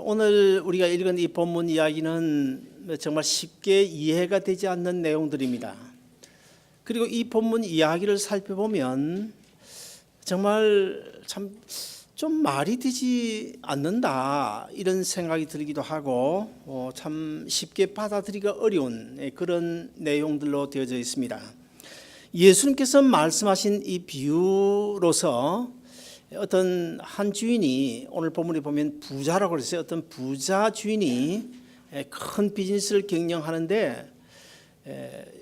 오늘 우리가 읽은 이 본문 이야기는 정말 쉽게 이해가 되지 않는 내용들입니다. 그리고 이 본문 이야기를 살펴보면 정말 참 좀 말이 되지 않는다 이런 생각이 들기도 하고 참 쉽게 받아들이기가 어려운 그런 내용들로 되어져 있습니다. 예수님께서 말씀하신 이 비유로서 어떤 한 주인이, 오늘 본문에 보면 부자라고 그랬어요. 어떤 부자 주인이 큰 비즈니스를 경영하는데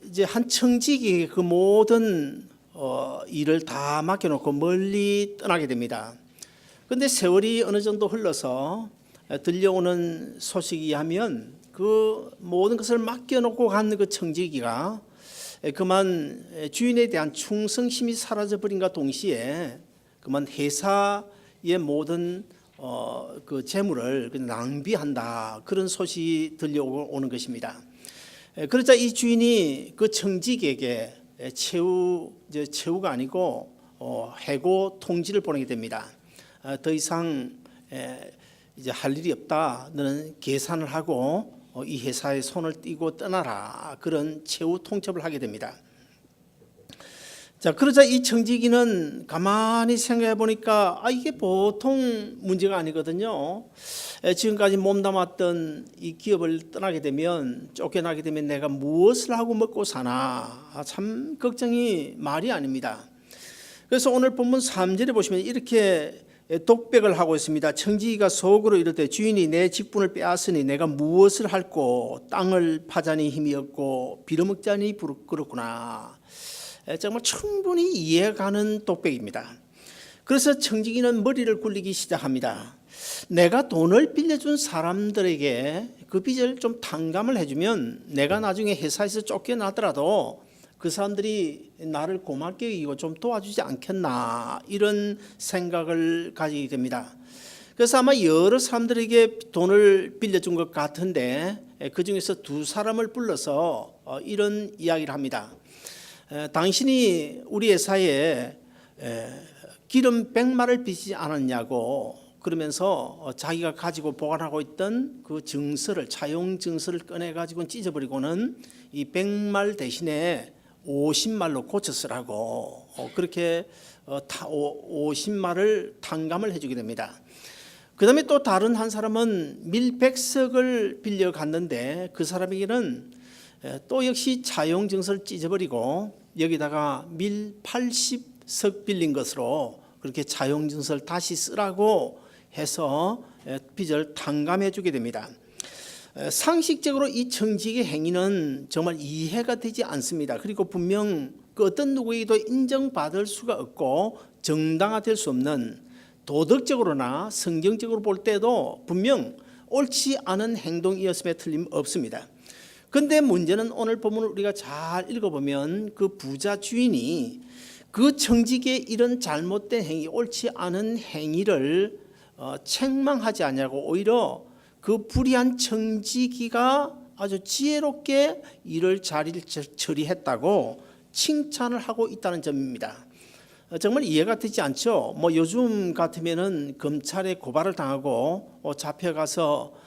이제 한 청직이 그 모든 일을 다 맡겨놓고 멀리 떠나게 됩니다. 그런데 세월이 어느 정도 흘러서 들려오는 소식이 하면 그 모든 것을 맡겨놓고 간 그 청지기가 그만 주인에 대한 충성심이 사라져버린과 동시에 그만 회사의 모든 그 재물을 낭비한다, 그런 소식이 들려오는 것입니다. 그러자 이 주인이 그 청직에게 최후가 아니고 해고 통지를 보내게 됩니다. 더 이상 이제 할 일이 없다. 너는 계산을 하고 이 회사에 손을 떼고 떠나라. 그런 최후 통첩을 하게 됩니다. 자, 그러자 이 청지기는 가만히 생각해 보니까 이게 보통 문제가 아니거든요. 지금까지 몸담았던 이 기업을 떠나게 되면, 쫓겨나게 되면 내가 무엇을 하고 먹고 사나, 참 걱정이 말이 아닙니다. 그래서 오늘 본문 3절에 보시면 이렇게 독백을 하고 있습니다. 청지기가 속으로 이르되 주인이 내 직분을 빼앗으니 내가 무엇을 할꼬, 땅을 파자니 힘이 없고 빌어먹자니 부끄럽구나. 정말 충분히 이해가는 독백입니다. 그래서 청지기는 머리를 굴리기 시작합니다. 내가 돈을 빌려준 사람들에게 그 빚을 좀 탕감을 해주면 내가 나중에 회사에서 쫓겨나더라도 그 사람들이 나를 고맙게 여기고 좀 도와주지 않겠나, 이런 생각을 가지게 됩니다. 그래서 아마 여러 사람들에게 돈을 빌려준 것 같은데 그 중에서 두 사람을 불러서 이런 이야기를 합니다. 당신이 우리 회사에 기름 100마를 빚지 않았냐고, 그러면서 자기가 가지고 보관하고 있던 그 증서를, 차용 증서를 꺼내가지고 찢어버리고는 이 100말 대신에 50말로 고쳐 쓰라고, 그렇게 50말을 탕감을 해주게 됩니다. 그 다음에 또 다른 한 사람은 밀 100석을 빌려갔는데 그 사람에게는 또 역시 차용 증서를 찢어버리고 여기다가 밀 80석 빌린 것으로 그렇게 차용 증서를 다시 쓰라고 해서 빚을 탕감해 주게 됩니다. 상식적으로 이 청지기의 행위는 정말 이해가 되지 않습니다. 그리고 분명 그 어떤 누구에게도 인정받을 수가 없고 정당화될 수 없는, 도덕적으로나 성경적으로 볼 때도 분명 옳지 않은 행동이었음에 틀림없습니다. 그런데 문제는 오늘 본문을 우리가 잘 읽어보면 그 부자 주인이 그 청지기의 이런 잘못된 행위, 옳지 않은 행위를 책망하지 않냐고, 오히려 그 불의한 청지기가 아주 지혜롭게 일을 잘 처리했다고 칭찬을 하고 있다는 점입니다. 정말 이해가 되지 않죠. 요즘 같으면은 검찰에 고발을 당하고 잡혀가서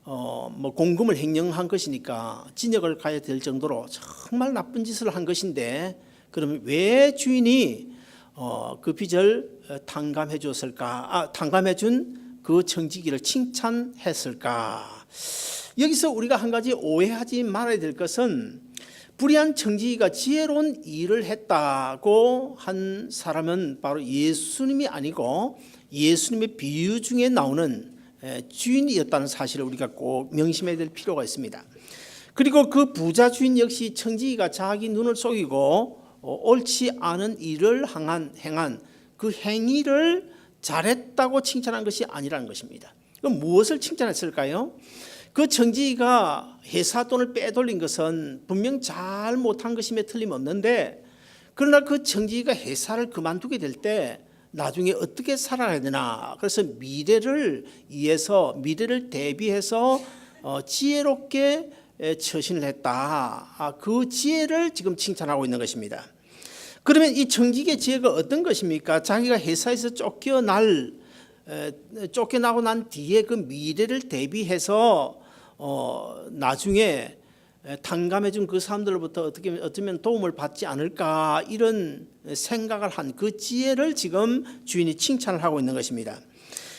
공금을 횡령한 것이니까 징역을 가야 될 정도로 정말 나쁜 짓을 한 것인데, 그러면 왜 주인이 그 빚을 탕감해 줬을까? 탕감해 준 그 청지기를 칭찬했을까? 여기서 우리가 한 가지 오해하지 말아야 될 것은, 불의한 청지기가 지혜로운 일을 했다고 한 사람은 바로 예수님이 아니고 예수님의 비유 중에 나오는 주인이었다는 사실을 우리가 꼭 명심해야 될 필요가 있습니다. 그리고 그 부자 주인 역시 청지기가 자기 눈을 속이고 옳지 않은 일을 행한 그 행위를 잘했다고 칭찬한 것이 아니라는 것입니다. 그럼 무엇을 칭찬했을까요? 그 청지기가 회사 돈을 빼돌린 것은 분명 잘못한 것임에 틀림없는데, 그러나 그 청지기가 회사를 그만두게 될 때 나중에 어떻게 살아야 되나, 그래서 미래를 위해서, 미래를 대비해서 지혜롭게 처신을 했다, 그 지혜를 지금 칭찬하고 있는 것입니다. 그러면 이 청지기의 지혜가 어떤 것입니까? 자기가 회사에서 쫓겨날 쫓겨나고 난 뒤에 그 미래를 대비해서 나중에 탕감해 준 그 사람들로부터 어쩌면 도움을 받지 않을까 이런 생각을 한 그 지혜를 지금 주인이 칭찬을 하고 있는 것입니다.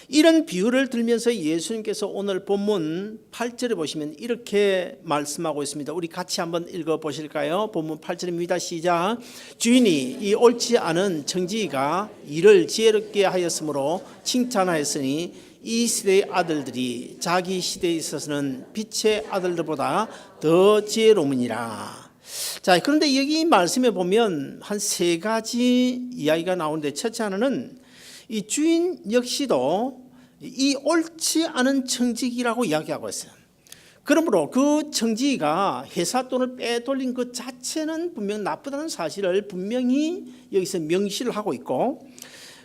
이런 비유를 들면서 예수님께서 오늘 본문 8절에 보시면 이렇게 말씀하고 있습니다. 우리 같이 한번 읽어보실까요? 본문 8절입니다. 시작. 주인이 이 옳지 않은 청지기가 이를 지혜롭게 하였으므로 칭찬하였으니 이 시대의 아들들이 자기 시대에 있어서는 빛의 아들들보다 더 지혜로우니라. 자, 그런데 여기 말씀에 보면 한 세 가지 이야기가 나오는데, 첫째 하나는 이 주인 역시도 이 옳지 않은 청지기라고 이야기하고 있어요. 그러므로 그 청지기가 회사 돈을 빼돌린 그 자체는 분명 나쁘다는 사실을 분명히 여기서 명시를 하고 있고,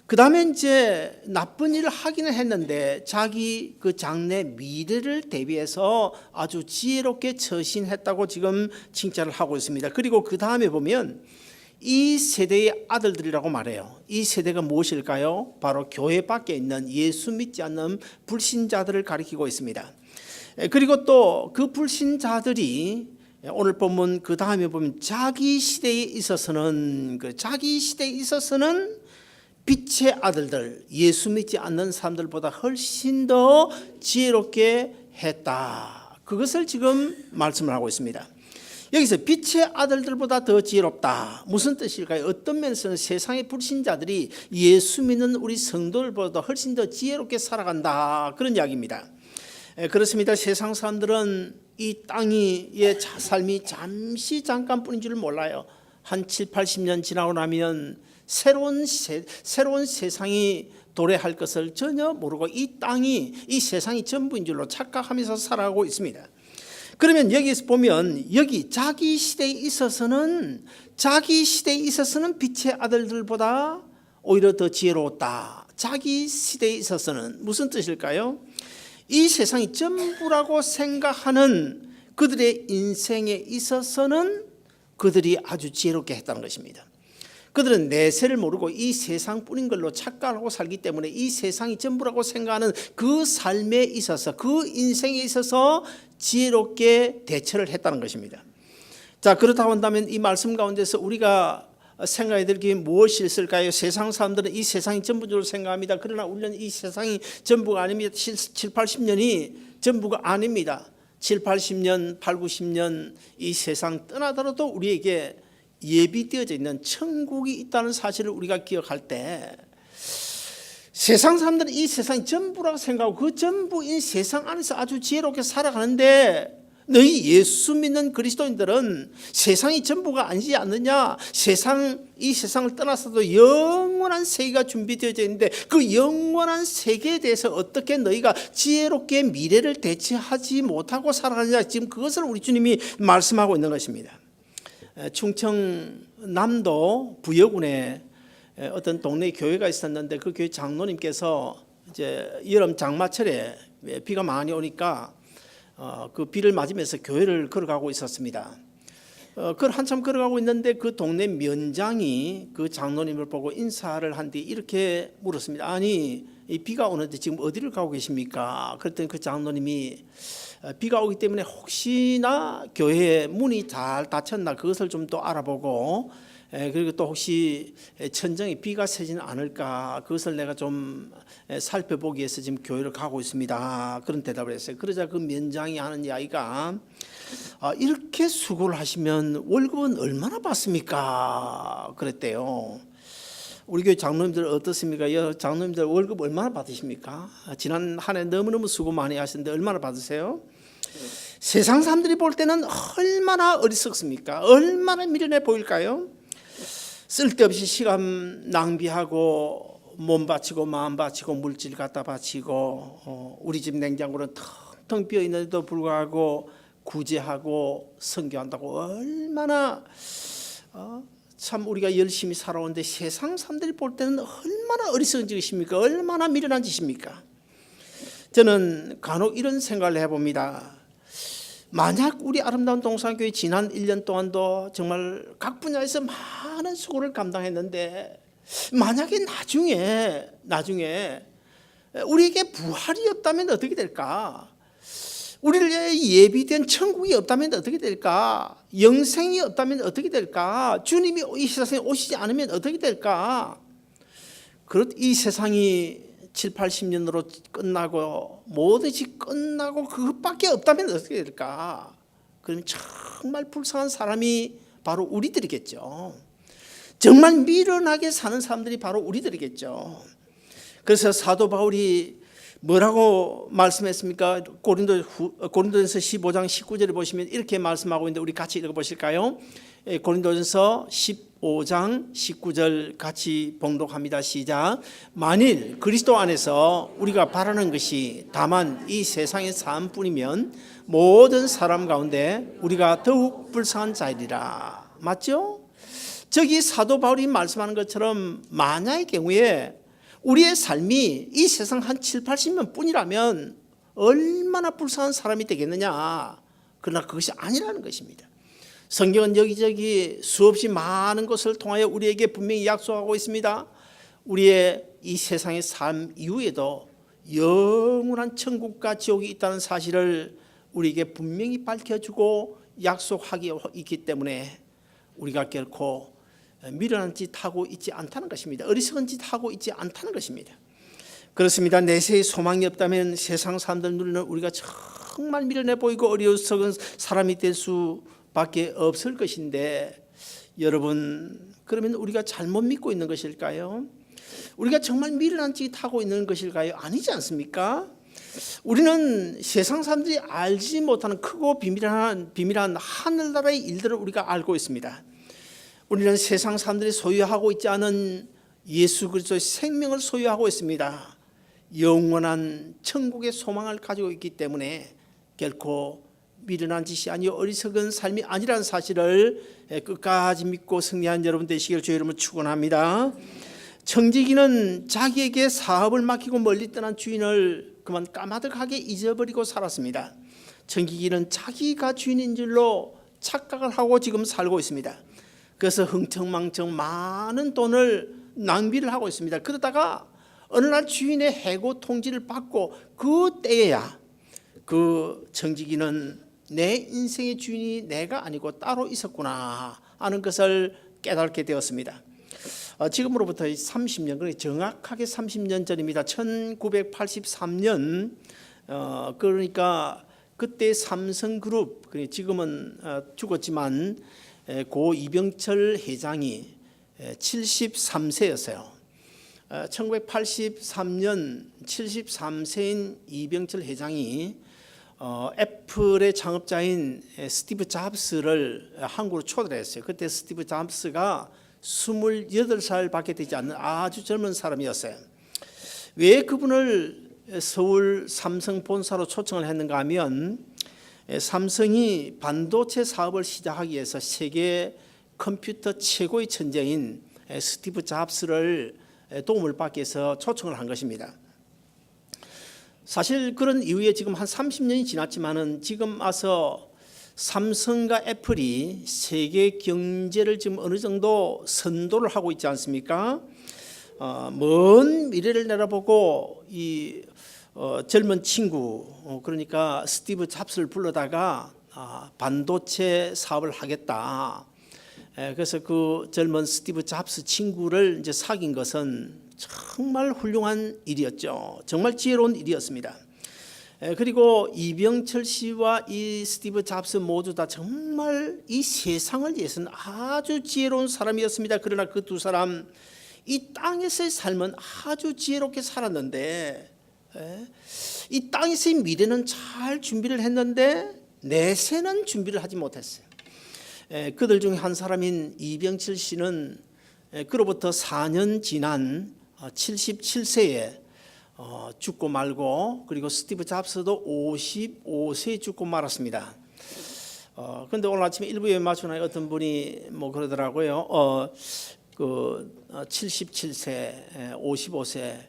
그 다음에 이제 나쁜 일을 하기는 했는데 자기 그 장래 미래를 대비해서 아주 지혜롭게 처신했다고 지금 칭찬을 하고 있습니다. 그리고 그 다음에 보면 이 세대의 아들들이라고 말해요. 이 세대가 무엇일까요? 바로 교회 밖에 있는 예수 믿지 않는 불신자들을 가리키고 있습니다. 그리고 또 그 불신자들이 오늘 본문 그 다음에 보면 자기 시대에 있어서는 빛의 아들들, 예수 믿지 않는 사람들보다 훨씬 더 지혜롭게 했다. 그것을 지금 말씀을 하고 있습니다. 여기서 빛의 아들들보다 더 지혜롭다. 무슨 뜻일까요? 어떤 면에서는 세상의 불신자들이 예수 믿는 우리 성도들보다 훨씬 더 지혜롭게 살아간다. 그런 이야기입니다. 그렇습니다. 세상 사람들은 이 땅의 삶이 잠깐뿐인 줄 몰라요. 한 7, 80년 지나고 나면 새로운 세상이 도래할 것을 전혀 모르고 이 세상이 전부인 줄로 착각하면서 살아가고 있습니다. 그러면 여기서 보면 여기 자기 시대에 있어서는 빛의 아들들보다 오히려 더 지혜로웠다. 자기 시대에 있어서는 무슨 뜻일까요? 이 세상이 전부라고 생각하는 그들의 인생에 있어서는 그들이 아주 지혜롭게 했다는 것입니다. 그들은 내세를 모르고 이 세상뿐인 걸로 착각하고 살기 때문에 이 세상이 전부라고 생각하는 그 삶에 있어서, 그 인생에 있어서 지혜롭게 대처를 했다는 것입니다. 자, 그렇다고 한다면 이 말씀 가운데서 우리가 생각해야 될 게 무엇이 있을까요? 세상 사람들은 이 세상이 전부적으로 생각합니다. 그러나 우리는 이 세상이 전부가 아닙니다. 7, 80년이 전부가 아닙니다. 7, 80년, 8, 90년 이 세상 떠나더라도 우리에게 예비되어져 있는 천국이 있다는 사실을 우리가 기억할 때, 세상 사람들은 이 세상이 전부라고 생각하고 그 전부인 세상 안에서 아주 지혜롭게 살아가는데, 너희 예수 믿는 그리스도인들은 세상이 전부가 아니지 않느냐? 이 세상을 떠나서도 영원한 세계가 준비되어져 있는데 그 영원한 세계에 대해서 어떻게 너희가 지혜롭게 미래를 대처하지 못하고 살아가느냐? 지금 그것을 우리 주님이 말씀하고 있는 것입니다. 충청남도 부여군에 어떤 동네 교회가 있었는데 그 교회 장로님께서 이제 여름 장마철에 비가 많이 오니까 그 비를 맞으면서 교회를 걸어가고 있었습니다. 그걸 한참 걸어가고 있는데 그 동네 면장이 그 장로님을 보고 인사를 한 뒤 이렇게 물었습니다. 아니, 이 비가 오는데 지금 어디를 가고 계십니까? 그랬더니 그 장로님이 비가 오기 때문에 혹시나 교회 문이 잘 닫혔나 그것을 좀 또 알아보고, 그리고 또 혹시 천정에 비가 새지는 않을까 그것을 내가 좀 살펴보기 위해서 지금 교회를 가고 있습니다. 그런 대답을 했어요. 그러자 그 면장이 하는 이야기가, 이렇게 수고를 하시면 월급은 얼마나 받습니까? 그랬대요. 우리 교회 장로님들 어떻습니까? 장로님들 월급 얼마나 받으십니까? 지난 한 해 너무너무 수고 많이 하셨는데 얼마나 받으세요? 세상 사람들이 볼 때는 얼마나 어리석습니까? 얼마나 미련해 보일까요? 쓸데없이 시간 낭비하고 몸 바치고 마음 바치고 물질 갖다 바치고, 우리 집 냉장고는 텅텅 비어 있는데도 불구하고 구제하고 선교한다고 얼마나 참 우리가 열심히 살아오는데 세상 사람들이 볼 때는 얼마나 어리석은 짓입니까? 얼마나 미련한 짓입니까? 저는 간혹 이런 생각을 해봅니다. 만약 우리 아름다운 동산교회 지난 1년 동안도 정말 각 분야에서 많은 수고를 감당했는데, 만약에 나중에 우리에게 부활이 없다면 어떻게 될까? 우리를 위해 예비된 천국이 없다면 어떻게 될까? 영생이 없다면 어떻게 될까? 주님이 이 세상에 오시지 않으면 어떻게 될까? 이 세상이 7, 80년으로 끝나고 모든 것이 끝나고 그것밖에 없다면 어떻게 될까? 그럼 정말 불쌍한 사람이 바로 우리들이겠죠. 정말 미련하게 사는 사람들이 바로 우리들이겠죠. 그래서 사도 바울이 뭐라고 말씀했습니까? 고린도전서 15장 19절에 보시면 이렇게 말씀하고 있는데 우리 같이 읽어보실까요? 고린도전서 15장 19절 같이 봉독합니다. 시작. 만일 그리스도 안에서 우리가 바라는 것이 다만 이 세상의 삶뿐이면 모든 사람 가운데 우리가 더욱 불쌍한 자이리라. 맞죠? 저기 사도 바울이 말씀하는 것처럼 만약의 경우에 우리의 삶이 이 세상 한 7, 80년 뿐이라면 얼마나 불쌍한 사람이 되겠느냐. 그러나 그것이 아니라는 것입니다. 성경은 여기저기 수없이 많은 것을 통하여 우리에게 분명히 약속하고 있습니다. 우리의 이 세상의 삶 이후에도 영원한 천국과 지옥이 있다는 사실을 우리에게 분명히 밝혀주고 약속하고 있기 때문에 우리가 결코 미련한 짓 하고 있지 않다는 것입니다. 어리석은 짓 하고 있지 않다는 것입니다. 그렇습니다. 내세에 소망이 없다면 세상 사람들 눈에는 우리가 정말 미련해 보이고 어리석은 사람이 될 수밖에 없을 것인데 여러분, 그러면 우리가 잘못 믿고 있는 것일까요? 우리가 정말 미련한 짓 하고 있는 것일까요? 아니지 않습니까? 우리는 세상 사람들이 알지 못하는 크고 비밀한 하늘나라의 일들을 우리가 알고 있습니다. 우리는 세상 사람들이 소유하고 있지 않은 예수 그리스도의 생명을 소유하고 있습니다. 영원한 천국의 소망을 가지고 있기 때문에 결코 미련한 짓이 아니요 어리석은 삶이 아니라는 사실을 끝까지 믿고 승리한 여러분 되시기를 주의 이름으로 축원합니다. 청지기는 자기에게 사업을 맡기고 멀리 떠난 주인을 그만 까마득하게 잊어버리고 살았습니다. 청지기는 자기가 주인인 줄로 착각을 하고 지금 살고 있습니다. 그래서 흥청망청 많은 돈을 낭비를 하고 있습니다. 그러다가 어느 날 주인의 해고 통지를 받고 그 때에야 그 청지기는 내 인생의 주인이 내가 아니고 따로 있었구나 하는 것을 깨닫게 되었습니다. 지금으로부터 30년, 정확하게 30년 전입니다. 1983년 그러니까 그때 삼성그룹, 지금은 죽었지만 고 이병철 회장이 73세였어요. 1983년 73세인 이병철 회장이 애플의 창업자인 스티브 잡스를 한국으로 초대했어요. 그때 스티브 잡스가 28살밖에 되지 않는 아주 젊은 사람이었어요. 왜 그분을 서울 삼성 본사로 초청을 했는가 하면 삼성이 반도체 사업을 시작하기 위해서 세계 컴퓨터 최고의 천재인 스티브 잡스를 도움을 받기 위해서 초청을 한 것입니다. 사실 그런 이후에 지금 한 30년이 지났지만은 지금 와서 삼성과 애플이 세계 경제를 지금 어느 정도 선도를 하고 있지 않습니까? 먼 미래를 내다보고 이 젊은 친구, 그러니까 스티브 잡스를 불러다가 반도체 사업을 하겠다. 그래서 그 젊은 스티브 잡스 친구를 이제 사귄 것은 정말 훌륭한 일이었죠. 정말 지혜로운 일이었습니다. 그리고 이병철 씨와 이 스티브 잡스 모두 다 정말 이 세상을 위해서는 아주 지혜로운 사람이었습니다. 그러나 그 두 사람 이 땅에서의 삶은 아주 지혜롭게 살았는데 이 땅에서의 미래는 잘 준비를 했는데 내세는 준비를 하지 못했어요. 그들 중 한 사람인 이병철 씨는 그로부터 4년 지난 77세에 죽고 말고, 그리고 스티브 잡스도 55세에 죽고 말았습니다. 그런데 오늘 아침에 일부에 맞추나 어떤 분이 뭐 그러더라고요. 77세, 55세.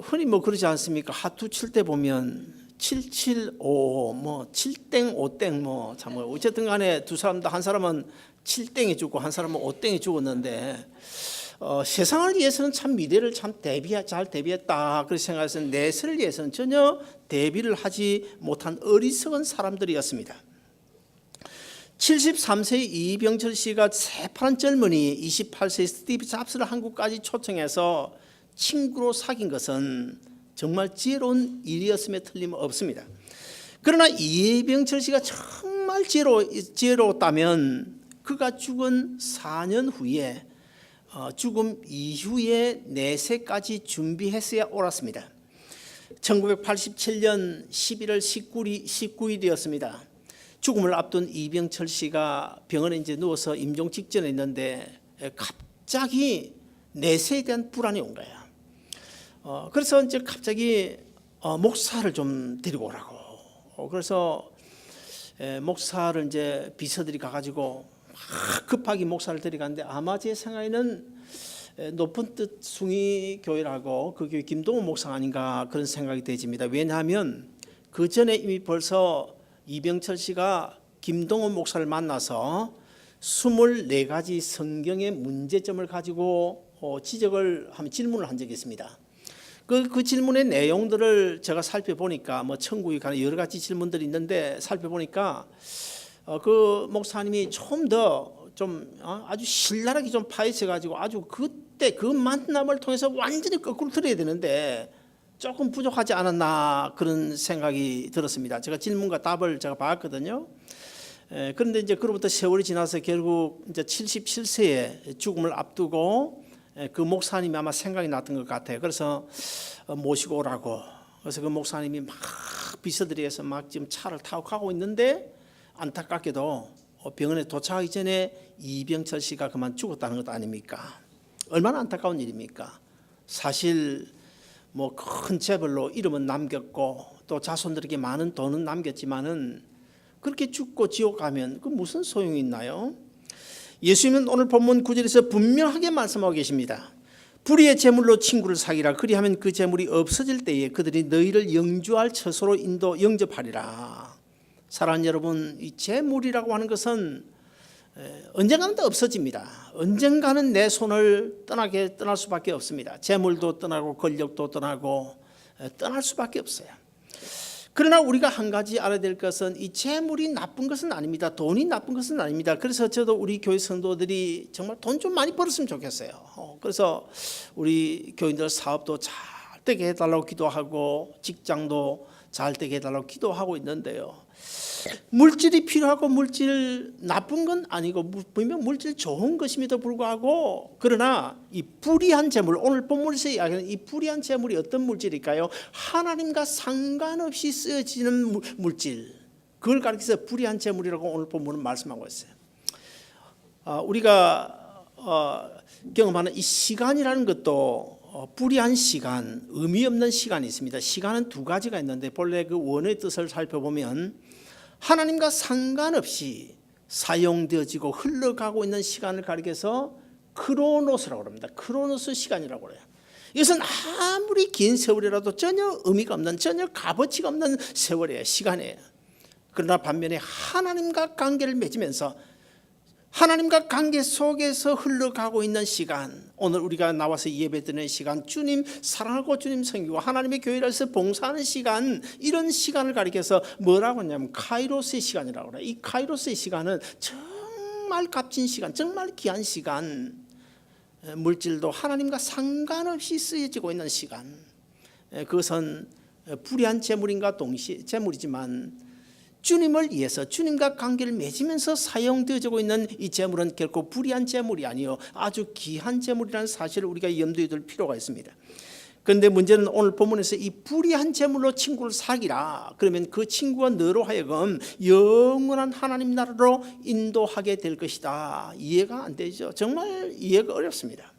흔히 뭐 그러지 않습니까? 하투 칠 때 보면 775, 뭐 7땡, 5땡, 뭐 참 어쨌든 간에 두 사람 다 한 사람은 7땡이 죽고 한 사람은 5땡이 죽었는데 세상을 위해서는 참 미래를 참 잘 대비했다 그렇게 생각해서 내세를 위해서는 전혀 대비를 하지 못한 어리석은 사람들이었습니다. 73세 이병철 씨가 새파란 젊은이 28세 스티브 잡스를 한국까지 초청해서 친구로 사귄 것은 정말 지혜로운 일이었음에 틀림없습니다. 그러나 이병철 씨가 정말 지혜로웠다면 그가 죽은 4년 후에 죽음 이후에 내세까지 준비했어야 옳았습니다. 1987년 11월 19일이었습니다. 죽음을 앞둔 이병철 씨가 병원에 이제 누워서 임종 직전에 있는데 갑자기 내세에 대한 불안이 온 거예요. 그래서 이제 갑자기 목사를 좀 데리고 오라고. 그래서 목사를 이제 비서들이 가가지고 막 급하게 목사를 데려갔는데 아마 제 생각에는 높은 뜻 숭이 교회라고 그 교회 김동호 목사 아닌가 그런 생각이 되집니다. 왜냐하면 그 전에 이미 벌써 이병철 씨가 김동호 목사를 만나서 24가지 성경의 문제점을 가지고 질문을 한 적이 있습니다. 그 질문의 내용들을 제가 살펴보니까 뭐 천국에 관한 여러 가지 질문들이 있는데 살펴보니까 그 목사님이 좀 더 아주 신랄하게 좀 파헤쳐가지고 아주 그때 그 만남을 통해서 완전히 거꾸로 들어야 되는데 조금 부족하지 않았나 그런 생각이 들었습니다. 제가 질문과 답을 제가 봤거든요. 그런데 이제 그로부터 세월이 지나서 결국 이제 77세에 죽음을 앞두고 그 목사님이 아마 생각이 났던 것 같아요. 그래서 모시고 오라고. 그래서 그 목사님이 막 비서들이해서 막 지금 차를 타고 가고 있는데 안타깝게도 병원에 도착하기 전에 이병철 씨가 그만 죽었다는 것 아닙니까? 얼마나 안타까운 일입니까? 사실 뭐 큰 재벌로 이름은 남겼고 또 자손들에게 많은 돈은 남겼지만은 그렇게 죽고 지옥 가면 그 무슨 소용이 있나요? 예수님은 오늘 본문 9절에서 분명하게 말씀하고 계십니다. 불의의 재물로 친구를 사귀라. 그리하면 그 재물이 없어질 때에 그들이 너희를 영주할 처소로 영접하리라. 사랑하는 여러분, 이 재물이라고 하는 것은 언젠가는 또 없어집니다. 언젠가는 내 손을 떠날 수밖에 없습니다. 재물도 떠나고 권력도 떠나고 떠날 수밖에 없어요. 그러나 우리가 한 가지 알아야 될 것은 이 재물이 나쁜 것은 아닙니다. 돈이 나쁜 것은 아닙니다. 그래서 저도 우리 교회 성도들이 정말 돈 좀 많이 벌었으면 좋겠어요. 그래서 우리 교인들 사업도 잘 되게 해달라고 기도하고 직장도 잘 되게 해달라고 기도하고 있는데요. 물질이 필요하고 물질 나쁜 건 아니고 분명 물질 좋은 것임에도 불구하고 그러나 이 불의한 재물, 오늘 본문에서 이야기하는 이 불의한 재물이 어떤 물질일까요? 하나님과 상관없이 쓰여지는 물질, 그걸 가리켜서 불의한 재물이라고 오늘 본문은 말씀하고 있어요. 우리가 경험하는 이 시간이라는 것도 불의한 시간, 의미 없는 시간이 있습니다. 시간은 두 가지가 있는데 본래 그 원어의 뜻을 살펴보면 하나님과 상관없이 사용되어지고 흘러가고 있는 시간을 가리켜서 크로노스라고 합니다. 크로노스 시간이라고 해요. 이것은 아무리 긴 세월이라도 전혀 의미가 없는, 전혀 값어치가 없는 세월이에요. 시간이에요. 그러나 반면에 하나님과 관계를 맺으면서 하나님과 관계 속에서 흘러가고 있는 시간, 오늘 우리가 나와서 예배드리는 시간, 주님 사랑하고 주님 섬기고 하나님의 교회를 해서 봉사하는 시간, 이런 시간을 가리켜서 뭐라고 하냐면 카이로스의 시간이라고 그래요. 이 카이로스의 시간은 정말 값진 시간, 정말 귀한 시간, 물질도 하나님과 상관없이 쓰여지고 있는 시간, 그것은 불의한 재물인가 동시에 재물이지만 주님을 위해서 주님과 관계를 맺으면서 사용되어지고 있는 이 재물은 결코 불의한 재물이 아니요 아주 귀한 재물이라는 사실을 우리가 염두에 둘 필요가 있습니다. 그런데 문제는 오늘 본문에서 이 불의한 재물로 친구를 사귀라. 그러면 그 친구가 너로 하여금 영원한 하나님 나라로 인도하게 될 것이다. 이해가 안 되죠. 정말 이해가 어렵습니다.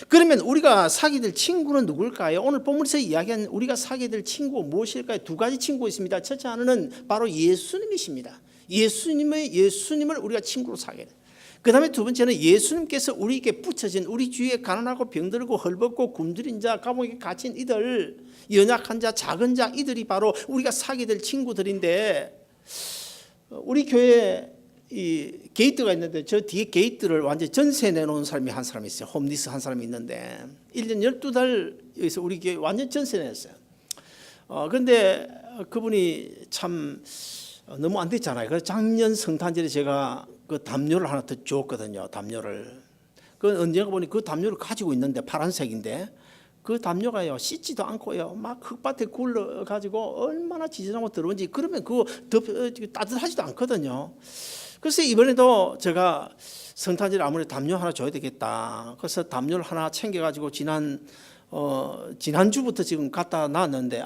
그러면 우리가 사귀게 될 친구는 누굴까요? 오늘 본문에서 이야기한 우리가 사귀게 될 친구가 무엇일까요? 두 가지 친구가 있습니다. 첫째 하나는 바로 예수님이십니다. 예수님을 우리가 친구로 사귀게 돼요. 그 다음에 두 번째는 예수님께서 우리에게 붙여진 우리 주위에 가난하고 병들고 헐벗고 굶주린 자, 감옥에 갇힌 이들, 연약한 자, 작은 자, 이들이 바로 우리가 사귀게 될 친구들인데 우리 교회 이 게이트가 있는데 저 뒤에 게이트를 완전히 전세 내놓은 사람이 한 사람이 있어요. 홈리스 한 사람이 있는데 1년 12달 여기서 우리 교회 완전 전세 냈어요. 그런데 그분이 참 너무 안 됐잖아요. 그래서 작년 성탄절에 제가 그 담요를 하나 더 줬거든요. 담요를. 그 언젠가 보니 그 담요를 가지고 있는데 파란색인데 그 담요가요 씻지도 않고요 막 흙밭에 굴러 가지고 얼마나 지저분하고 더러운지 그러면 그거 따뜻하지도 않거든요. 그래서 이번에도 제가 성탄절에 아무래도 담요 하나 줘야 되겠다. 그래서 담요를 하나 챙겨가지고 지난주부터 지금 갖다 놨는데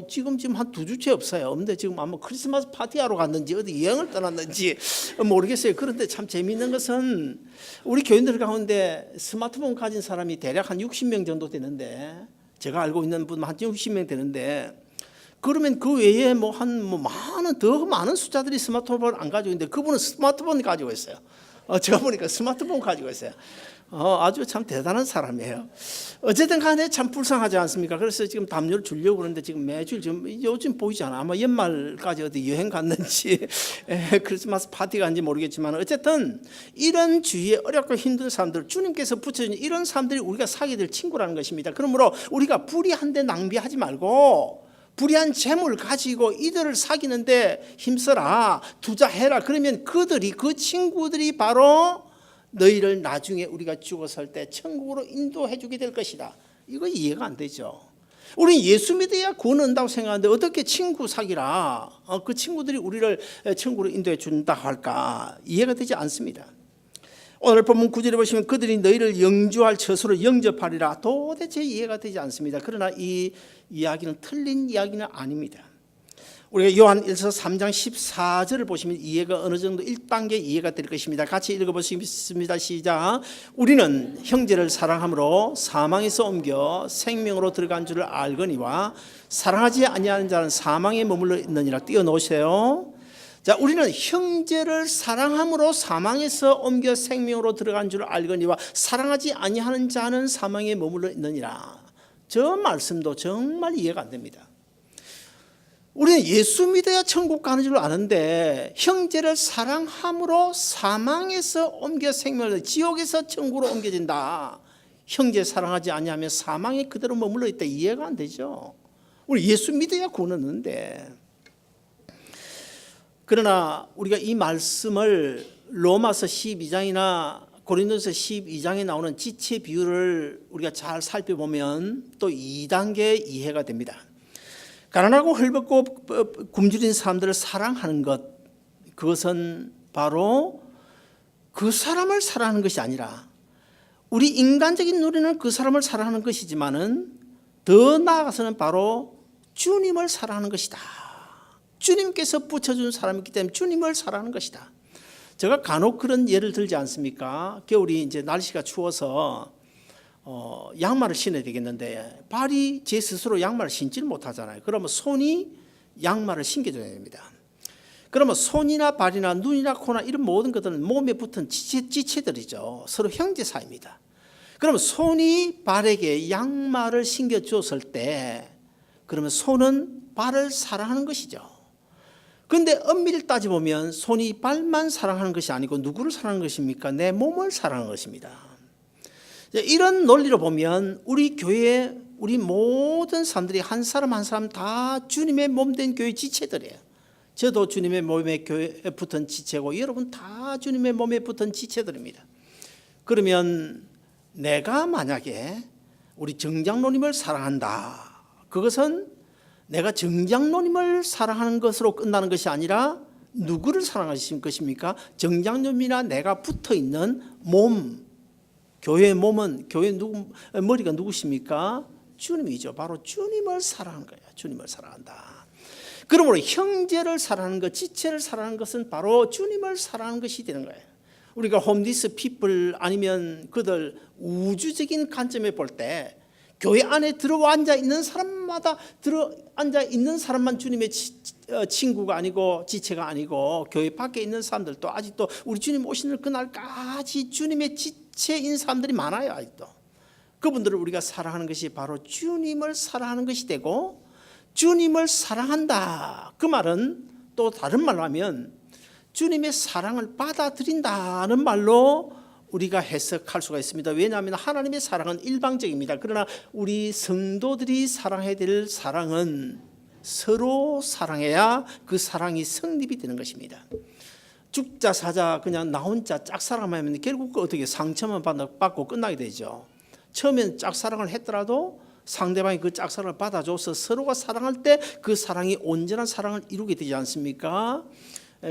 지금 한 2주째 없어요. 없는데 지금 아마 크리스마스 파티하러 갔는지 어디 여행을 떠났는지 모르겠어요. 그런데 참 재미있는 것은 우리 교인들 가운데 스마트폰 가진 사람이 대략 한 60명 정도 되는데 제가 알고 있는 분 한 60명 되는데 그러면 그 외에 더 많은 숫자들이 스마트폰을 안 가지고 있는데 그분은 스마트폰 가지고 있어요. 제가 보니까 스마트폰 가지고 있어요. 아주 참 대단한 사람이에요. 어쨌든 간에 참 불쌍하지 않습니까? 그래서 지금 담요를 주려고 그러는데 지금 매주 요즘 보이지 않아. 아마 연말까지 어디 여행 갔는지 크리스마스 파티 간지 모르겠지만 어쨌든 이런 주위에 어렵고 힘든 사람들 주님께서 붙여준 이런 사람들이 우리가 사귀게 될 친구라는 것입니다. 그러므로 우리가 불의한데 낭비하지 말고 불의한 재물 가지고 이들을 사귀는데 힘써라, 투자해라. 그러면 그 친구들이 바로 너희를 나중에 우리가 죽었을 때 천국으로 인도해 주게 될 것이다. 이거 이해가 안 되죠. 우리는 예수 믿어야 구원 얻는다고 생각하는데 어떻게 친구 사귀라, 그 친구들이 우리를 천국으로 인도해 준다 할까? 이해가 되지 않습니다. 오늘 본문 9절에 보시면 그들이 너희를 영주할 처소로 영접하리라. 도대체 이해가 되지 않습니다. 그러나 이 이야기는 틀린 이야기는 아닙니다. 우리가 요한일서 3장 14절을 보시면 이해가 어느 정도 1단계 이해가 될 것입니다. 같이 읽어보시겠습니다. 시작. 우리는 형제를 사랑함으로 사망에서 옮겨 생명으로 들어간 줄을 알거니와 사랑하지 아니하는 자는 사망에 머물러 있느니라. 띄워놓으세요. 자, 우리는 형제를 사랑함으로 사망에서 옮겨 생명으로 들어간 줄 알거니와 사랑하지 아니하는 자는 사망에 머물러 있느니라. 저 말씀도 정말 이해가 안 됩니다. 우리는 예수 믿어야 천국 가는 줄 아는데 형제를 사랑함으로 사망에서 옮겨 생명을 지옥에서 천국으로 옮겨진다. 형제 사랑하지 아니하면 사망에 그대로 머물러 있다. 이해가 안 되죠. 우리 예수 믿어야 구원 얻는데. 그러나 우리가 이 말씀을 로마서 12장이나 고린도서 12장에 나오는 지체 비유를 우리가 잘 살펴보면 또 2단계 이해가 됩니다. 가난하고 헐벗고 굶주린 사람들을 사랑하는 것, 그것은 바로 그 사람을 사랑하는 것이 아니라 우리 인간적인 노래는 그 사람을 사랑하는 것이지만은 더 나아가서는 바로 주님을 사랑하는 것이다. 주님께서 붙여준 사람이기 때문에 주님을 사랑하는 것이다. 제가 간혹 그런 예를 들지 않습니까? 겨울이 이제 날씨가 추워서 양말을 신어야 되겠는데 발이 제 스스로 양말을 신지를 못하잖아요. 그러면 손이 양말을 신겨줘야 됩니다. 그러면 손이나 발이나 눈이나 코나 이런 모든 것들은 몸에 붙은 지체들이죠. 서로 형제 사이입니다. 그러면 손이 발에게 양말을 신겨줬을 때 그러면 손은 발을 사랑하는 것이죠. 그런데 엄밀히 따져보면 손이 발만 사랑하는 것이 아니고 누구를 사랑하는 것입니까? 내 몸을 사랑하는 것입니다. 이런 논리로 보면 우리 교회에 우리 모든 사람들이 한 사람 한 사람 다 주님의 몸된 교회 지체들이에요. 저도 주님의 몸에 교회에 붙은 지체고 여러분 다 주님의 몸에 붙은 지체들입니다. 그러면 내가 만약에 우리 정장로님을 사랑한다. 그것은 내가 정장로님을 사랑하는 것으로 끝나는 것이 아니라 누구를 사랑하시는 것입니까? 정장로님이나 내가 붙어있는 몸, 교회의 몸은 머리가 누구십니까? 주님이죠. 바로 주님을 사랑하는 거예요. 주님을 사랑한다. 그러므로 형제를 사랑하는 것, 지체를 사랑하는 것은 바로 주님을 사랑하는 것이 되는 거예요. 우리가 홈디스 피플 아니면 그들 우주적인 관점에 볼 때 교회 안에 들어앉아 있는 사람마다 들어앉아 있는 사람만 주님의 친구가 아니고 지체가 아니고 교회 밖에 있는 사람들도 아직도 우리 주님 오시는 그날까지 주님의 지체인 사람들이 많아요. 아직도 그분들을 우리가 사랑하는 것이 바로 주님을 사랑하는 것이 되고 주님을 사랑한다. 그 말은 또 다른 말로 하면 주님의 사랑을 받아들인다는 말로 우리가 해석할 수가 있습니다. 왜냐하면 하나님의 사랑은 일방적입니다. 그러나 우리 성도들이 사랑해야 될 사랑은 서로 사랑해야 그 사랑이 성립이 되는 것입니다. 죽자 사자 그냥 나 혼자 짝사랑만 하면 결국 어떻게 상처만 받고 끝나게 되죠. 처음엔 짝사랑을 했더라도 상대방이 그 짝사랑을 받아줘서 서로가 사랑할 때 그 사랑이 온전한 사랑을 이루게 되지 않습니까?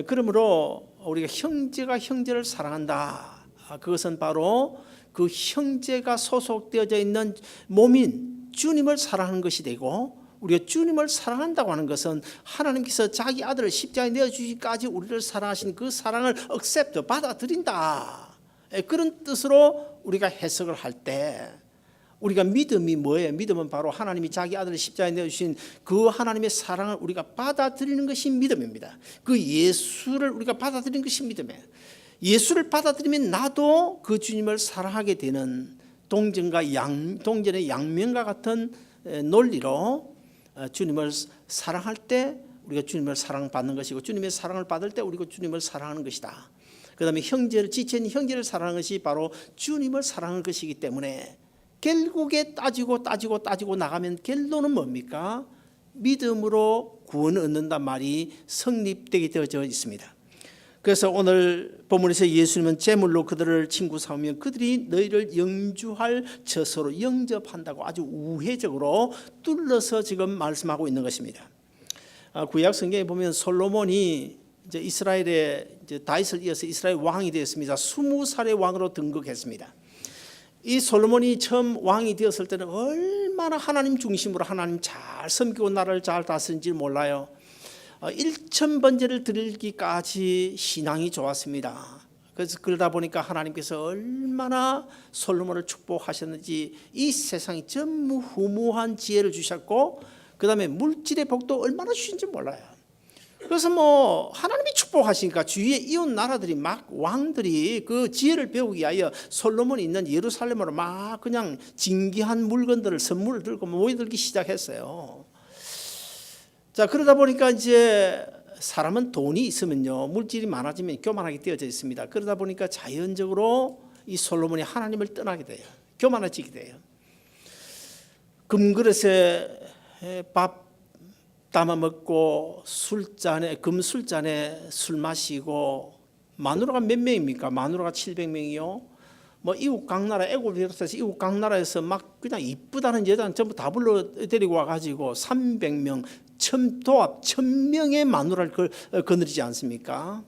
그러므로 우리가 형제가 형제를 사랑한다. 그것은 바로 그 형제가 소속되어져 있는 몸인 주님을 사랑하는 것이 되고, 우리가 주님을 사랑한다고 하는 것은 하나님께서 자기 아들을 십자가에 내어주기까지 우리를 사랑하신 그 사랑을 accept, 받아들인다. 그런 뜻으로 우리가 해석을 할 때 우리가 믿음이 뭐예요? 믿음은 바로 하나님이 자기 아들을 십자가에 내어주신 그 하나님의 사랑을 우리가 받아들이는 것이 믿음입니다. 그 예수를 우리가 받아들이는 것이 믿음이에요. 예수를 받아들이면 나도 그 주님을 사랑하게 되는 동전의 양면과 같은 논리로 주님을 사랑할 때 우리가 주님을 사랑받는 것이고, 주님의 사랑을 받을 때 우리가 주님을 사랑하는 것이다. 그 다음에 형제를, 지체인 형제를 사랑하는 것이 바로 주님을 사랑하는 것이기 때문에 결국에 따지고 나가면 결론은 뭡니까? 믿음으로 구원을 얻는단 말이 성립되게 되어져 있습니다. 그래서 오늘 본문에서 예수님은 제물로 그들을 친구 삼으면 그들이 너희를 영주할 처소로 영접한다고 아주 우회적으로 뚫러서 지금 말씀하고 있는 것입니다. 구약 성경에 보면 솔로몬이 이제 이스라엘의 다윗을 이어서 이스라엘 왕이 되었습니다. 20살의 왕으로 등극했습니다. 이 솔로몬이 처음 왕이 되었을 때는 얼마나 하나님 중심으로 하나님 잘 섬기고 나라를 잘 다스린지 몰라요. 1000번제를 드리기까지 신앙이 좋았습니다. 그래서 그러다 보니까 하나님께서 얼마나 솔로몬을 축복하셨는지, 이 세상이 전무후무한 지혜를 주셨고, 그 다음에 물질의 복도 얼마나 주신지 몰라요. 그래서 하나님이 축복하시니까 주위의 이웃 나라들이 막 왕들이 그 지혜를 배우기 위하여 솔로몬이 있는 예루살렘으로 막 그냥 진귀한 물건들을, 선물을 들고 모여들기 시작했어요. 자, 그러다 보니까 이제 사람은 돈이 있으면요, 물질이 많아지면 교만하게 되어져 있습니다. 그러다 보니까 자연적으로 이 솔로몬이 하나님을 떠나게 돼요. 교만해지게 돼요. 금그릇에 밥 담아 먹고 금술잔에 술 마시고, 마누라가 몇 명입니까? 마누라가 700명이요. 이웃 각 나라, 애국을 비롯해서 이웃 각 나라에서 막 그냥 이쁘다는 여자는 전부 다 불러 데리고 와가지고 300명, 도합 1000명의 마누라를 거느리지 않습니까?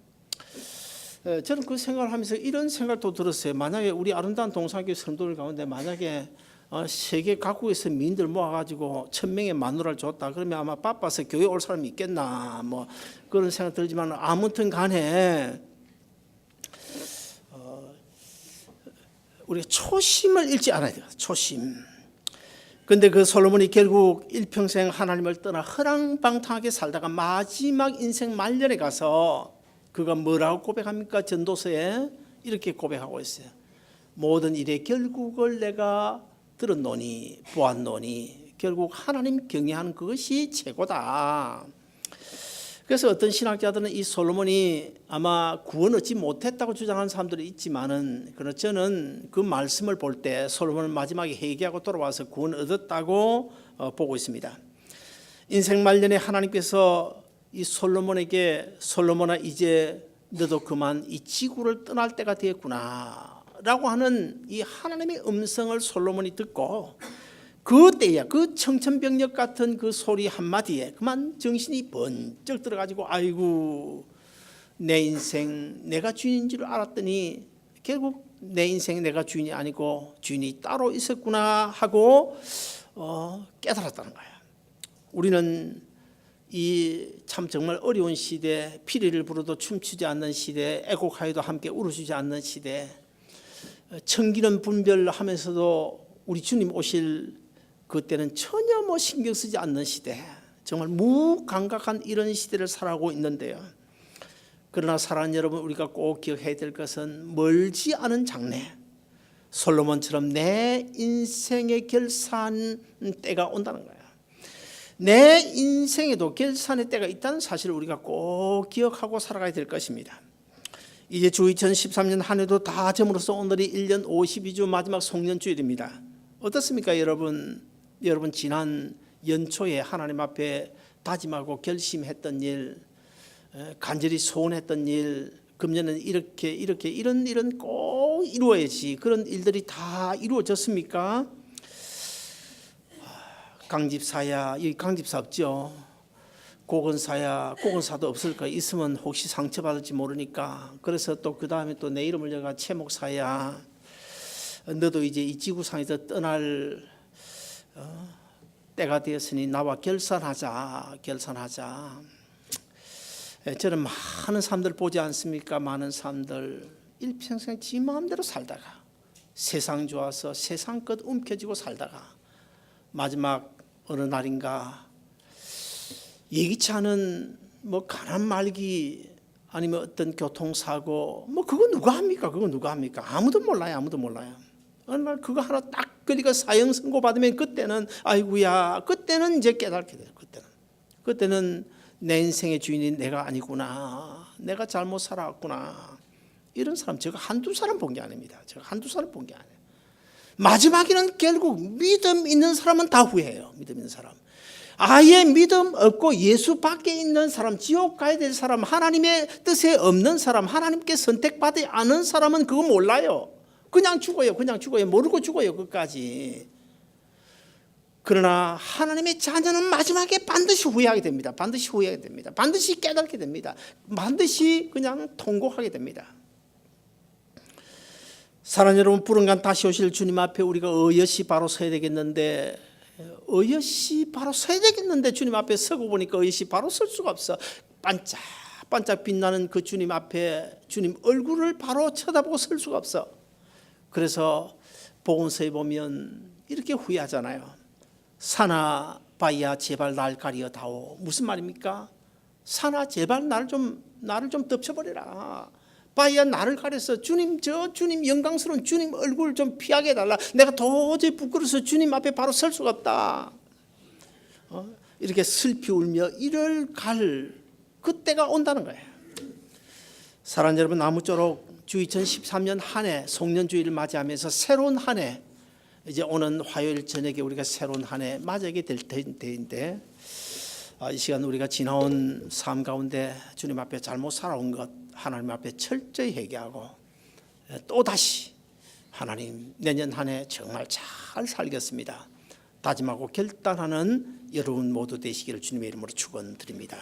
저는 그 생각을 하면서 이런 생각도 들었어요. 만약에 우리 아름다운 동산교회 성도들 가운데 만약에 세계 각국에서 미인들 모아가지고 1000명의 마누라를 줬다 그러면 아마 바빠서 교회 올 사람이 있겠나 그런 생각 들지만, 아무튼 간에 우리가 초심을 잃지 않아야 돼요. 초심. 근데 그 솔로몬이 결국 일평생 하나님을 떠나 허랑방탕하게 살다가 마지막 인생 말년에 가서 그가 뭐라고 고백합니까? 전도서에 이렇게 고백하고 있어요. 모든 일의 결국을 내가 들었노니 보았노니 결국 하나님 경외하는 그것이 최고다. 그래서 어떤 신학자들은 이 솔로몬이 아마 구원 얻지 못했다고 주장하는 사람들이 있지만은, 그러나 저는 그 말씀을 볼 때 솔로몬은 마지막에 회개하고 돌아와서 구원 얻었다고 보고 있습니다. 인생 말년에 하나님께서 이 솔로몬에게, 솔로몬아 이제 너도 그만 이 지구를 떠날 때가 되었구나 라고 하는 이 하나님의 음성을 솔로몬이 듣고, 그때야 그 청천벽력 같은 그 소리 한마디에 그만 정신이 번쩍 들어가지고, 아이고 내 인생 내가 주인인 줄 알았더니 결국 내 인생 내가 주인이 아니고 주인이 따로 있었구나 하고 깨달았다는 거예요. 우리는 이 참 정말 어려운 시대, 피리를 불어도 춤추지 않는 시대, 애곡하여도 함께 울어주지 않는 시대, 천기는 분별하면서도 우리 주님 오실 그때는 전혀 신경 쓰지 않는 시대, 정말 무감각한 이런 시대를 살아가고 있는데요. 그러나 사랑하는 여러분, 우리가 꼭 기억해야 될 것은 멀지 않은 장래, 솔로몬처럼 내 인생의 결산 때가 온다는 거예요. 내 인생에도 결산의 때가 있다는 사실을 우리가 꼭 기억하고 살아가야 될 것입니다. 이제 주 2013년 한 해도 다 점으로써 오늘이 1년 52주 마지막 송년주일입니다. 어떻습니까, 여러분? 여러분 지난 연초에 하나님 앞에 다짐하고 결심했던 일, 간절히 소원했던 일, 금년은 이런 꼭 이루어야지, 그런 일들이 다 이루어졌습니까? 강집사야, 여기 강집사 없죠? 고건사도 없을까? 있으면 혹시 상처받을지 모르니까. 그래서 또 그 다음에 또 내 이름을 여가 최목사야, 너도 이제 이 지구상에서 떠날 때가 되었으니 나와 결산하자. 저는 많은 사람들 보지 않습니까? 많은 사람들 일평생 지 마음대로 살다가 세상 좋아서 세상 것 움켜쥐고 살다가 마지막 어느 날인가 예기치 않은 뭐 가난 말기 아니면 어떤 교통사고, 뭐 그거 누가 합니까? 아무도 몰라요. 어느 날 그거 하나 딱 그러니까 사형 선고 받으면 그때는 아이고야, 그때는 이제 깨닫게 돼요. 그때는 내 인생의 주인이 내가 아니구나, 내가 잘못 살아왔구나. 이런 사람 제가 한두 사람 본 게 아닙니다. 마지막에는 결국 믿음 있는 사람은 다 후회해요. 믿음 있는 사람, 아예 믿음 없고 예수 밖에 있는 사람, 지옥 가야 될 사람, 하나님의 뜻에 없는 사람, 하나님께 선택받지 않은 사람은 그거 몰라요. 그냥 죽어요. 모르고 죽어요, 끝까지. 그러나 하나님의 자녀는 마지막에 반드시 후회하게 됩니다. 반드시 깨닫게 됩니다. 반드시 그냥 통곡하게 됩니다. 사랑하는 여러분, 부른간 다시 오실 주님 앞에 우리가 어여시 바로 서야 되겠는데, 주님 앞에 서고 보니까 어여시 바로 설 수가 없어. 반짝반짝 빛나는 그 주님 앞에 주님 얼굴을 바로 쳐다보고 설 수가 없어. 그래서 복음서에 보면 이렇게 후회하잖아요. 사나 바야 제발 날 가리어 다오. 무슨 말입니까? 사나 제발 나를 좀 덮쳐버려라. 바야 나를 가려서 주님 영광스러운 주님 얼굴 좀 피하게 해달라. 내가 도저히 부끄러워서 주님 앞에 바로 설 수가 없다. 이렇게 슬피 울며 이를 갈 그때가 온다는 거예요. 사랑하는 여러분, 아무쪼록 주 2013년 한 해 송년주일을 맞이하면서 새로운 한 해, 이제 오는 화요일 저녁에 우리가 새로운 한 해 맞이하게 될 때인데, 이 시간 우리가 지나온 삶 가운데 주님 앞에 잘못 살아온 것 하나님 앞에 철저히 회개하고 또다시 하나님, 내년 한 해 정말 잘 살겠습니다 다짐하고 결단하는 여러분 모두 되시기를 주님의 이름으로 축원드립니다.